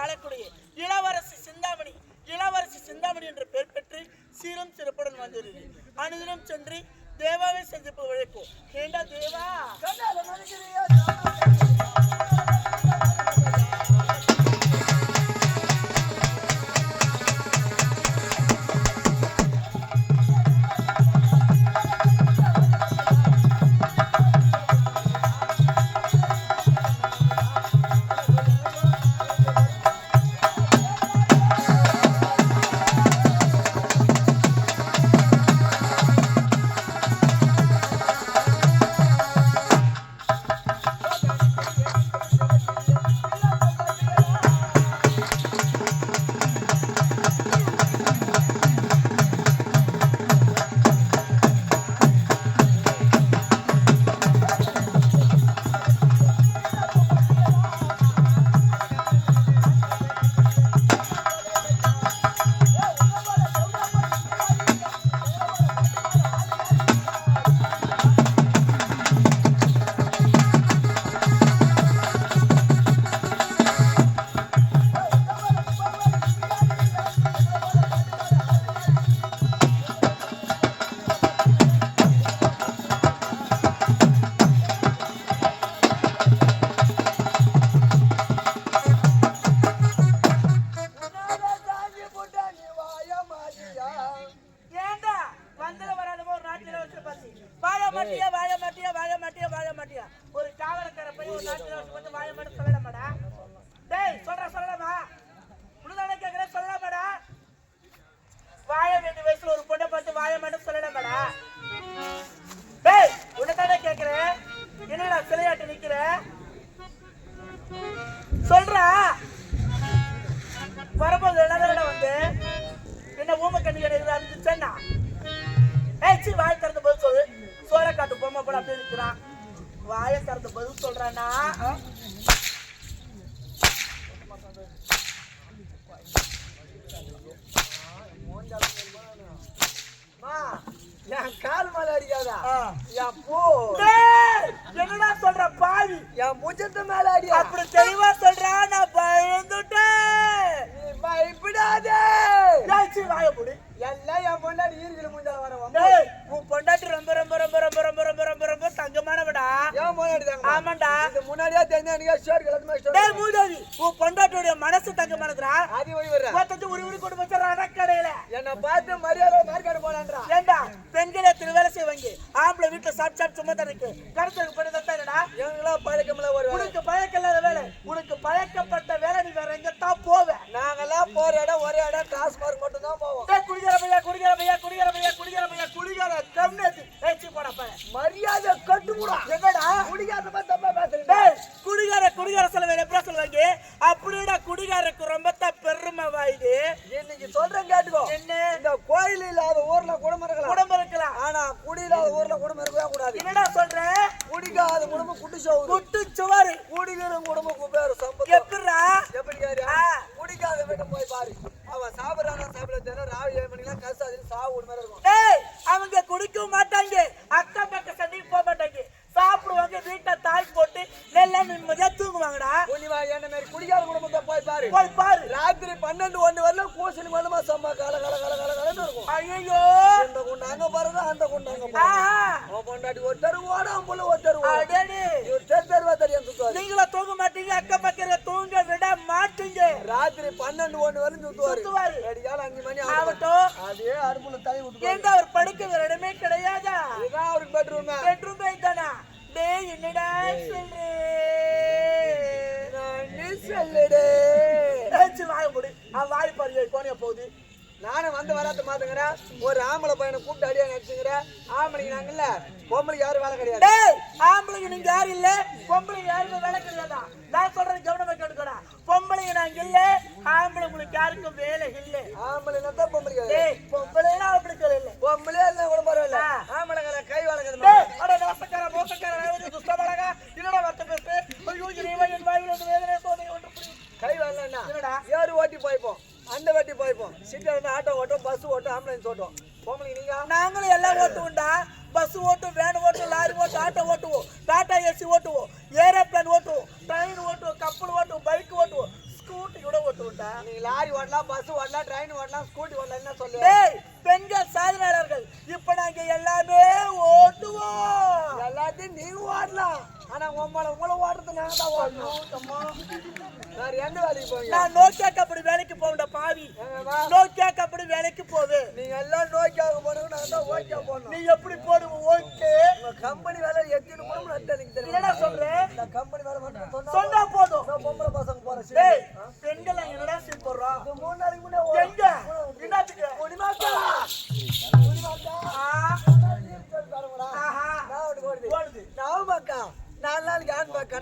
ஆளக்கூடிய இளவரசி சிந்தாமணி இளவரசி சிந்தாமணி என்ற பெயர் பெற்று சீரும் சிறப்புடன் வந்துள்ளது. அனுதினம் சென்று தேவாவை சந்திப்பு உழைப்போம். ஏண்டா தேவா ஒரு காவலக்கார போய் ஒரு நாட்டு வந்து வாழ மாட்டேன் சொல்லலாமாடா? டேய் சொல்லலாமா? உனதானே கேட்கிறேன் சொல்லலாமாடா? வாழ வேண்டிய வயசுல ஒரு பொண்ணை பார்த்து வாழ மாட்டேன் சொல்லலாமாடா? டேய் உனதானே கேட்கிறேன், என்னடா சிலையாட்டு நிக்கிற? சொல்றா. வரும்போது என்னடா வந்து என்ன ஊம கண்ணி கிடையாது இருந்துச்சேன்னா ஏச்சி வாயை திறந்து பதில் சொல்லு. சோரக்காட்டு பொம்மை போட அப்படியே இருக்கிறான். வாயை திறந்து பதில் சொல்றானா? என் கால் மேல அடிக்காதா? என்னடா சொல்ற பாவி? என் முஜத்து மேல அடி. அப்படி தெளிவா சொல்றா. நான் பயந்துட்டேன். நீ பயப்படாதே. வாய போடு. எல்லாம் என் பொண்டாட்டி ஈர்கில முந்தால வர. உன் பொண்டாட்டி ரொம்ப ரொம்ப ரொம்ப ரொம்ப ரொம்ப ரொம்ப ரொம்ப ரொம்ப தங்கமானவடா. ஏன் பொண்டாட்டி தாங்க? ஆமாண்டா. இது முன்னாடியே தெரிஞ்சா நீங்க ஷேர் கலந்து ஸ்டோர். டேய் மூதாவி, உன் பொண்டாட்டியோட மனசு தங்கமானதுடா. ஆதி ஓடி வர. மொத்தத்து உரி கொண்டு போச்சற அடக்கடையில. என்ன பார்த்து மரியாதை மார்க்கெட் போலாம்ன்றா. ஏண்டா பெண்களே திருவேலை செய்வாங்க. ஆம்பளை வீட்டுல சாப்பிட்டு சும்மா தான் இருக்கு. கருத்துக்கு பண்ணி தட்டாடா. எங்களா பழக்கமில்ல ஒரு. உனக்கு பழக்கமில்லாத வேலை. உனக்கு பழக்கப்பட்ட வேலை நீ வேற எங்க தான் போவே. நாங்கெல்லாம் போற இடம் ஒரே இடம் டாஸ்மார்க் மட்டும் தான் போவோம். டேய் குடிகார பையா குடிகார பையா குடிகார பையா குடிகார பையா குடிகார கம்னேத்தி ஏச்சி போடா பையா. மரியாதை கட்டுமுடா. என்னடா குடிகார பத்தி தப்பா பேசுறீங்க? டேய் குடிகார சொல்ல எப்படி சொல்வாங்க? அப்படிடா குடிகாரக்கு ரொம்ப பெருமை வாய்து. இன்னைக்கு சொல்றேன் கேட்டுக்கோ. என்ன? இந்த கோயில் இல்லாத ஊர்ல குடும்பம் இருக்கலாம். ஆனா குடி இல்லாத ஊர்ல குடும்பம் இருக்கவே கூடாது. என்னடா சொல்ற? குடிக்காத குடும்பம் குட்டு சுவாரு. குடிக்கிற குடும்பம் குபேர சம்பத். எப்படிடா? எப்படி கேரியா? குடிக்காத வீட்டை போய் பாரு. அவன் சாப்பிடறானா சாப்பிட தெரியல. ராவி 7 மணிக்கெல்லாம் கசாதில சாவு ஒரு மாதிரி இருக்கும். டேய் அவங்க குடிக்க மாட்டாங்க. அக்கா பக்க சண்டைக்கு போக மாட்டாங்க. சாப்பிடுவாங்க. வீட்டை தாய் போட்டு நல்லா நிம்மதியா தூங்குவாங்கடா. நீ என்ன மாதிரி குடிக்காத குடும்பத்தை போய் பாரு. ராத்திரி 12 1 வரலாம் கூசணி மதமா சம்மா கால இருக்கும். ஐயோ இந்த குண்டாங்க பாருங்க, அந்த குண்டாங்க பொண்டாட்டி ஒருத்தர் ஓடாம போல ஒருத்தர் தெரியும். நீங்களா தூங்க மாட்டீங்க. அக்கா பக்கத்துல தூங்க விட மாட்டீங்க. ராத்திரி 12 1 வரையும் சுத்துவாரு. 5 மணி ஆகட்டும். அதே அடுப்புல தலை விட்டு எங்க அவர் படுக்க வேற இடமே கிடையாதா? இதான் அவருக்கு பெட்ரூம் தானா? டேய் என்னடா சொல்றே? சொல்லுடே. வாய முடி. வாய் பாரு கோணைய போகுது. நானும் வந்து வராத மாத்துங்கிறேன். ஒரு ஆம்பளை பையனை கூப்பிட்டு அடியா நடிச்சுங்கிறேன். ஆம்பளைக்கு நாங்கல்ல, பொம்பளைக்கு யாரும் வேலை கிடையாது. ஆம்பளைக்கு நீங்க யாரும் இல்ல, பொம்பளைக்கு யாருக்கும் வேலை கிடையாதா? நான் சொல்றது கவனமா கேட்டுக்கோடா. பொம்பளைக்கு நாங்க இல்ல, ஆம்பளை உங்களுக்கு யாருக்கும் வேலை இல்ல. ஆம்பளை தான் பொம்பளைக்கு. பொம்பளைனா அப்படி இல்ல. பொம்பளை இருந்தா கூட பரவாயில்ல. ஆம்பளை கை வளர்க்குது. மோசக்கார துஷ்டமழகா என்னடா வார்த்தை பேசு. என் வாயில வேதனை சோதனை ஒன்று கை வரலன்னா ஏறு ஓட்டி போய்ப்போம், அந்த வட்டி போய்ப்போம். சிட்டில இருந்து ஆட்டோ ஓட்டும், பஸ் ஓட்டும், ஆம்புலன்ஸ் ஓட்டும். பொம்பளைக்கு நீங்க? நாங்களும் எல்லாம் ஓட்டுவோம்டா. பஸ் ஓட்டும், வேன் ஓட்டும், லாரி ஓட்டும், ஆட்டோ ஓட்டுவோம், டாடா ஏசி ஓட்டுவோம், ஏரோப்ளேன் ஓட்டுவோம், ட்ரெயின் ஓட்டுவோம், கப்பல் ஓட்டுவோம், பைக் ஓட்டுவோம், ஸ்கூட்டி கூட ஓட்டுவோம். சொல்ற? நீ லாரி ஓடலாம், பஸ் ஓடலாம், ட்ரெயின் ஓடலாம், ஸ்கூட்டி ஓடலாம், என்ன சொல்லு? டேய் பெண்கள் சாதனையாளர்கள் இப்ப நாங்க எல்லாமே ஓட்டுவோம். எல்லாத்தையும் நீ ஓடலாம், ஆனா உங்களை ஓடுறது நாங்க தான் ஓடணும். வேற எந்த வேலைக்கு போவீங்க? நான் நோக்கியா கபடி வேலைக்கு போவேன்டா பாவி. நோக்கியா கபடி வேலைக்கு போவே. நீங்க எல்லாம் நோக்கியாக போனவங்க, நான் தான் ஓக்கியா போடணும். நீ எப்படி போடுவ? ஓகே உங்க கம்பெனி வேலை எத்தின்னு கூட எனக்கு தெரியும். என்னடா சொல்ற? இந்த கம்பெனி வேலை மட்டும் சொன்னா போதும். நான் பொம்பளை பசங்க போறேன். டேய் பெண்கள் என்னடா சீன் போடுறோம்? 3 நாளைக்கு முன்னே எங்க என்னத்துக்கு முடிமாக்கா ஆஹா ஓடுது. ஓடுது. நான் மக்கா 4 நாளைக்கு ஆன் பேக்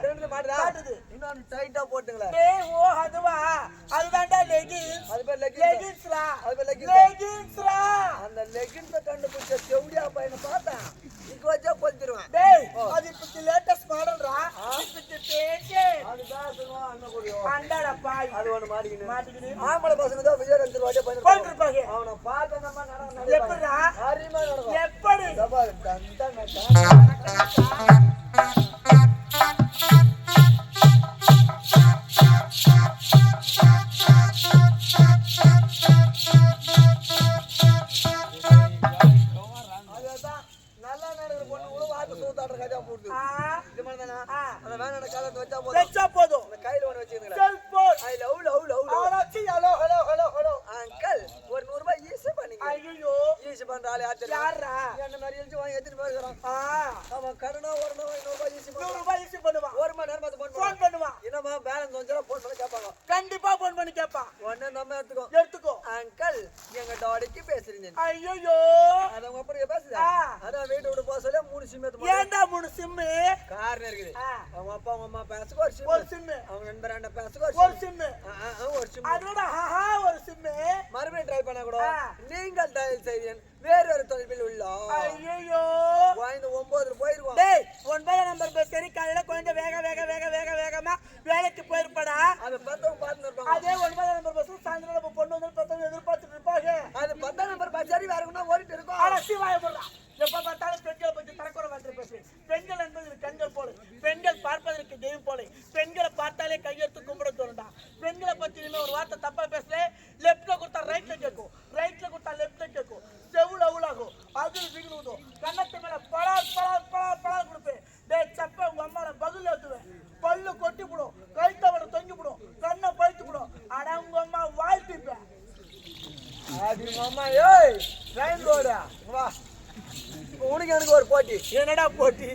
ரெண்டு மாடுதா காட்டுது. இன்னொன்னு டைட்டா போட்டுங்களேன். டேய் ஓ அதுவா அதுதான்டா லெகின்ஸ். அது பேர் லெகின்ஸ்ரா. அது பேர் லெகின்ஸ்ரா. அந்த லெகின்ஸ கண்டுபிடிச்ச செவுடியா பையனை பார்த்தா இங்க வச்சா கொளுத்திடுவேன். டேய் அது இப்ப லேட்டஸ்ட் மாடல்ரா. இப்ப பேச்சே அதுதான் சொல்லுவான் அண்ணன் கூடியோ. அண்டடா பாய். அது ஒண்ணு மாட்டிக்கினு. மாட்டிக்கினு ஆம்பளை பசங்க தான் விஜயகாந்த் வாடே போட்டுருப்பாங்க. அவனை பார்த்த நம்ம நடந்து எப்படிடா? ஆரியமா நடக்கும். எப்படி? தபா தந்தா நல்லா நடக்கிற பொண்ணு கூட வாட்டு சூத்தாடுற கதையா போடுது. இது மாதிரி தானே? அந்த வேணாட காலத்தை வச்சா போதும். அந்த கையில ஒண்ணு வச்சுக்கிறேன். Cellphone. I love love love ஆராச்சி hello hello hello hello. Uncle ஒரு 100 ரூபாய் ஈஸி பண்ணீங்க. ஐயோ ஈஸி பண்ற ஆளு யாரு? யாரா? என்ன மாதிரி எழுதி வாங்கி எடுத்துட்டு போயிடுறான். அவன் கடனா ஒரு 100 ரூபாய் ஈஸி 100 ரூபாய் ஈஸி பண்ணுவான். 1 மணி நேரம் ஃபோன் பண்ணுவான். என்னமா பேலன்ஸ் வந்துச்சா போன் பண்ணி கேட்பாங்க. கண்டிப்பா ஃபோன் பண்ணி கேட்பான். உடனே நம்ம எடுத்துக்கோ. அங்கிள் எங்க டாடிக்கு பேசுறீங்க. ஐயோ அத உங்க அப்புறம் பேசுதா? அதான் வீட்டு விட்டு போக சொல்ல 3 சிம் எடுத்து ஏன்டா 3 சிம்? கார்ல இருக்குது. அவங்க அப்பா அவங்க அம்மா பேசுக்கு ஒரு சிம். அவங்க நண்பர் அண்ணன் பேசுக்கு ஒரு சிம். ஒரு சிம். அதோட ஆஹா ஒரு சிம். மறுபடியும் ட்ரை பண்ணா கூட நீங்கள் டயல் செய்தேன் வேறொரு தொலைவில் உள்ள. ஐயோ வாய்ந்த 9 போயிருவோம். டேய் 9 நம்பர் பஸ் சரி காலையில கொஞ்சம் வேகமா வேலைக்கு போயிருப்படா. அது 10 பார்த்து இருப்பாங்க. அதே 9 நம்பர் பஸ் சாயந்தரம் நம்ம பொண்ணு வந்து 10 எதிர்பார்த்துட்டு இருப்பாங்க. அது 10 நம்பர் பஸ் சரி வேற ஒண்ணா ஓடிட்டு இருக்கும். ஆனா சிவாய போடுறா. எப்ப பார்த்தாலும் பெண்களை பத்தி தரக்குறை வந்து பேசுறேன். பெண்கள் என்பது கண்கள் போல, பெண்கள் பார்ப்பதற்கு தெய்வம் போல, பெண்களை பார்த்தாலே கையெடுத்து கும்பிட தோணுண்டா. பெண்களை பத்தி இன்னும் ஒரு வார்த்தை தப்பா பேசுறேன். லெப்ட்ல கொடுத்தா ரைட்ல கேட்கும், ரைட்ல கொடுத்தா லெப்ட்ல கேட்கும், செவுல அவுளாகும், அது விழுதும், கண்ணத்து மேல பழா கொடுப்பேன். டேய் சப்ப உங்க அம்மாவை பகுல ஏத்துவேன். பல்லு கொட்டி போடும், கைத்தவட தொங்கி போடும், கண்ணை பழுத்து போடும். ஆனா உங்க அம்மா வாழ்த்திப்பேன். அது அம்மா ஏய் ட்ரெயின் ரோடா வா. உனக்கு எனக்கு ஒரு போட்டி. என்னடா போட்டி?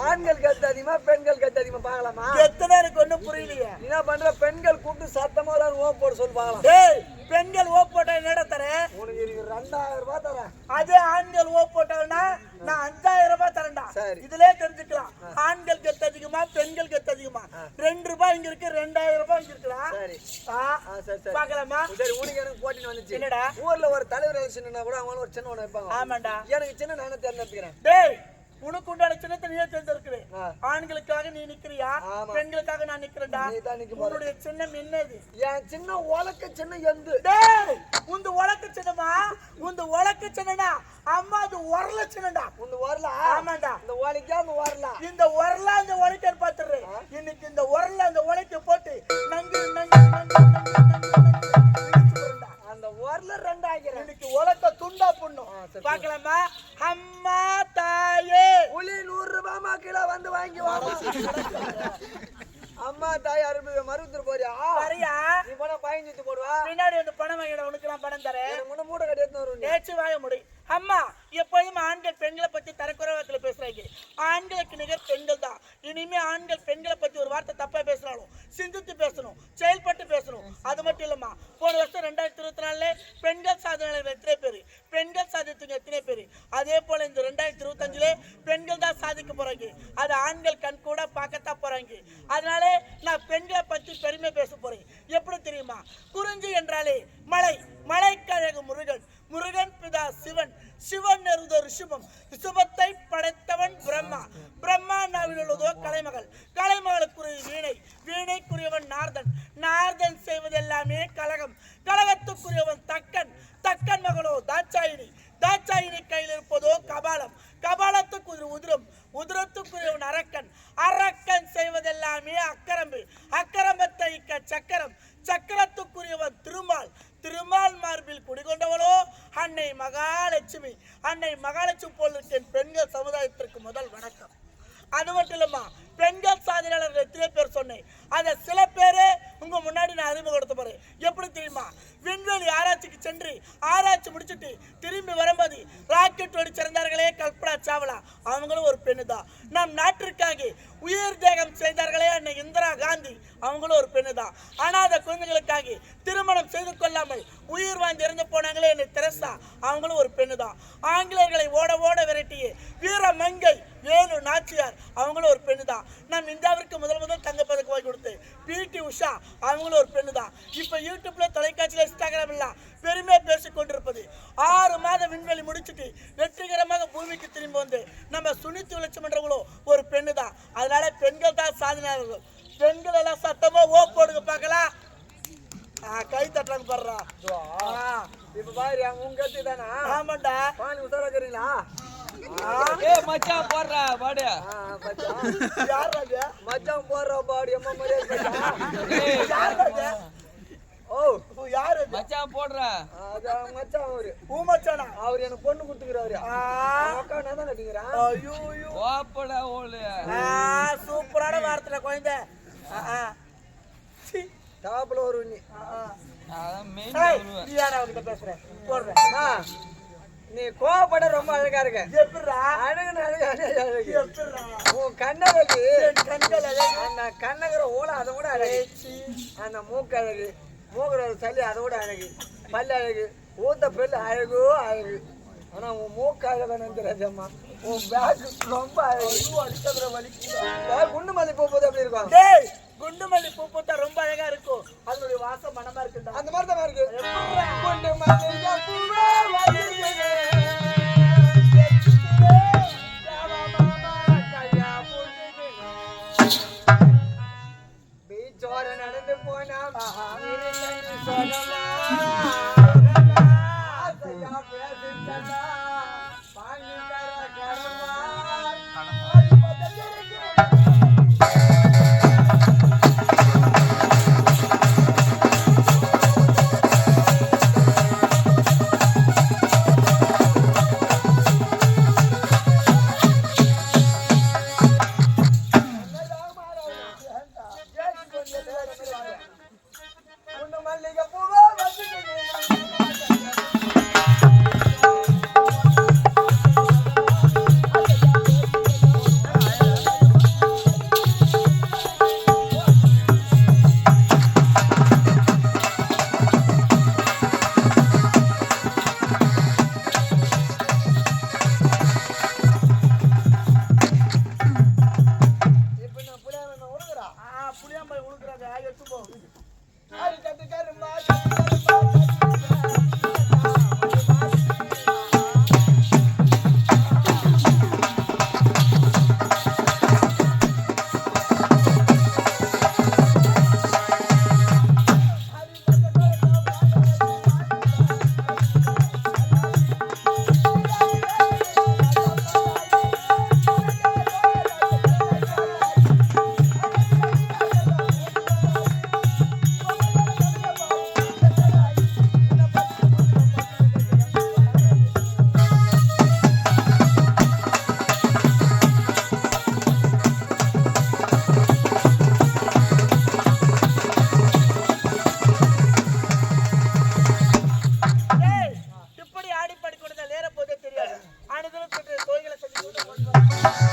ஆண்கள் கத்து அதிகமா பெண்கள் கத்து அதிகமா பார்க்கலாமா? எத்தனை எனக்கு ஒண்ணும் புரியலையே. என்ன பண்ற? பெண்கள் கூப்பிட்டு சத்தமா ஓம் போட சொல்லி பார்க்கலாம். டேய் பெண்கள் ஓ போட்டா என்னடா தரேன்? உனக்கு 2000 ரூபாய் தரேன். அதே ஆண்கள் ஓ போட்டாங்கன்னா நான் 5000 ரூபாய் தரேன்டா. இதுலயே தெரிஞ்சுக்கலாம் ஆண்கள் கத்து அதிகமா பெண்கள் கத்து அதிகமா. 2 ரூபாய் இங்க இருக்கு, 2000 ரூபாய் இங்க இருக்குடா. சரி சரி பாக்கலாமா? சரி உனக்கு எனக்கு போட்டின்னு வந்துச்சு. என்னடா? ஊர்ல ஒரு தலைவர் எலெக்ஷன்னா கூட அவங்க ஒரு சின்ன ஒண்ணு வைப்பாங்க. ஆமாண்டா. எனக்கு சின்ன நானே தேர்ந்தெடுக்கிறேன். டேய் உனக்கு உண்டான சின்னத்தை நீயே தேர்ந்தெடுக்கிறேன். ஆண்களுக்காக நீ நிக்கிறியா? பெண்களுக்காக நான் நிக்கிறேன்டா. உன்னுடைய சின்னம் என்னது? என் சின்ன உலக்க சின்ன எந்து. டேய் உந்த உலக்க சின்னமா? உந்த உலக்க சின்னடா அம்மா அது உரல சின்னடா. உந்த உரல? ஆமாண்டா. இந்த உலக்கா அந்த உரல? இந்த உரல அந்த உலக்க பாத்துறேன். இன்னைக்கு இந்த உரல அந்த உலக்க போட்டு நங்கு அந்த உரல 2 ஆகிறேன். இன்னைக்கு உலக்க துண்டா புண்ணும். பார்க்கலாமா? அம்மா தாயே புலி 100 ரூபாய் கிலோ வந்து வாங்கி வாமா. அம்மா தாய் 60 போறியா? சரியா? நீ போனா 15 போடுவா. பின்னாடி வந்து பணம் வாங்கிட உனக்கு நான் பணம் தரேன். முன்ன மூட கட்டி எடுத்து வரும். ஏச்சு வாய முடி. அம்மா எப்போதும் ஆண்கள் பெண்களை பத்தி தரக்குறைவாத்துல பேசுறாங்க. ஆண்களுக்கு நிகர் பெண்கள் தான். இனிமே ஆண்கள் பெண்களை பத்தி ஒரு வார்த்தை தப்பா பேசினாலும் சிந்தித்து பேசணும், செயல்பட்டு பேசணும். அது மட்டும் இல்லம்மா போன வருஷம் 2024 பெண்கள் சாதனையாளர்கள் எத்தனை பேரு, பெண்கள் சாதித்தவங்க எத்தனை பேரு, அதே போல இந்த 2025 பெண்கள் தான் சாதிக்க போறாங்க. அது ஆண்கள் கண் கூட பார்க்கத்தான் போறாங்க. அதனால நான் பெண்களை பத்தி பெருமை பேச போறேன். எப்படி தெரியுமா? குறிஞ்சி என்றாலே மலை, மலைக்கழகு முருகன், முருகன் பிதா சிவன், சிவன் ஒரு ரிஷபம், ரிஷபத்தை படைத்தவன் பிரம்மா, பிரம்மா நாவில் உள்ளதோ கலைமகள், கலைமகளுக்குரிய வீணை, வீணைக்குரியவன் நார்தன், நார்தன் செய்வதெல்லாமே கலகம், கலகத்துக்குரியவன் தக்கன், தக்கன் மகளோ தாட்சாயினி, தாட்சாயினி கையில் இருப்பதோ கபாலம், கபாலத்துக்குரிய உதிரம், உதிரத்துக்குரியவன் அரக்கன், அரக்கன் செய்வதெல்லாமே அக்கரம்பு, அக்கரம்பத்தை சக்கரம், அன்னை மகாலட்சுமி போல் இருக்க பெண்கள் சமுதாயத்திற்கு முதல் வணக்கம். அது மட்டும் இல்லம்மா, பெண்கள் சாதனையாளர்கள் எத்தனை பேர் சொன்னேன், அதை சில பேரே உங்க முன்னாடி நான் அறிமுகப்படுத்த போறேன். எப்படி தெரியுமா? விண்வெளி ஆராய்ச்சிக்கு சென்று ஆராய்ச்சி முடிச்சுட்டு திரும்பி வரும்போது ராக்கெட் வெடி சிறந்தார்களே கல்பனா சாவ்லா, அவங்களும் ஒரு பெண்ணு தான். நம் நாட்டிற்காக உயிர் தியாகம் செய்தார்களே அன்னை இந்திரா காந்தி, அவங்களும் ஒரு பெண்ணு தான். அனாதை குழந்தைகளுக்காக திருமணம் செய்து கொள்ளாமல் உயிர் வாழ்ந்து இறந்து போனாங்களே அன்னை தெரசா, அவங்களும் ஒரு பெண்ணு தான். ஆங்கிலேயர்களை ஓட ஓட விரட்டிய வீரமங்கை வேலு நாச்சியார், அவங்களும் ஒரு பெண்ணு தான். நம் இந்தியாவிற்கு முதல் தங்கப்பதக்கம் வாங்கி கொடுத்து பிடி உஷா, அவங்களும் ஒரு பெண்ணு தான். இப்ப யூடியூப்ல தொலைக்காட்சியில இன்ஸ்டாகிராம் எல்லாம் பெருமையா பேசிக் கொண்டிருப்பது 6 மாதம் விண்வெளி முடிச்சுட்டு வெற்றிகரமாக பூமிக்கு திரும்பி வந்து நம்ம சுனித்து விளைச்சமன்றவங்களும் ஒரு பெண்ணு தான். அதனால பெண்கள் தான் சாதனையாளர்கள். பெண்கள் எல்லாம் சத்தமா ஓ போடுங்க பார்க்கலாம். கை தட்டுறாங்க பாடுறா. இப்ப பாரு உங்க கத்தி தானா? ஆமாண்டா. பானி உத்தரவுறீங்களா? மச்சான் போடுறா பாடு. மச்சான் போடுற பாடு எம்மா யாரு மச்சான் போடுறா? மச்சான் அவரு மச்சானா? அவரு எனக்கு பொண்ணு கொடுத்துக்கிறாரு. அக்கா நான் தான் கட்டிக்கிறேன். ஓப்படா ஓடு. சூப்பரான வார்த்தை குழந்தை. டாப்ல ஒரு நீ பேசுறேன் போடுறேன். நீ கோவப்பட ரொம்ப அழகா இருக்க. அழகு உன் கண்ணழகு, அந்த கண்ணகர ஓலை அதை விட அழகு, அந்த மூக்கு அழகு, மூக்குற சளி அதை விட அழகு, பல்லு அழகு, ஊத்த பல்லு அழகோ அழகு. ஆனா உன் மூக்கு அழகா நினைக்கிறாஜம்மா, உன் பேக் ரொம்ப அழகு. குண்டு மல்லி பூ போது அப்படி இருக்கும். குண்டு மல்லி பூ போட்டா ரொம்ப அழகா இருக்கும். அதனுடைய வாசம் மனமா இருக்கு. அந்த மாதிரி தான் இருக்கு. குண்டு மல்லி பீச்சோர நடந்து போனா இப்படி ஆடி பாடி கொடுத்தா நேர போதே தெரியாது. ஆனதும் தொழில்களை செஞ்சு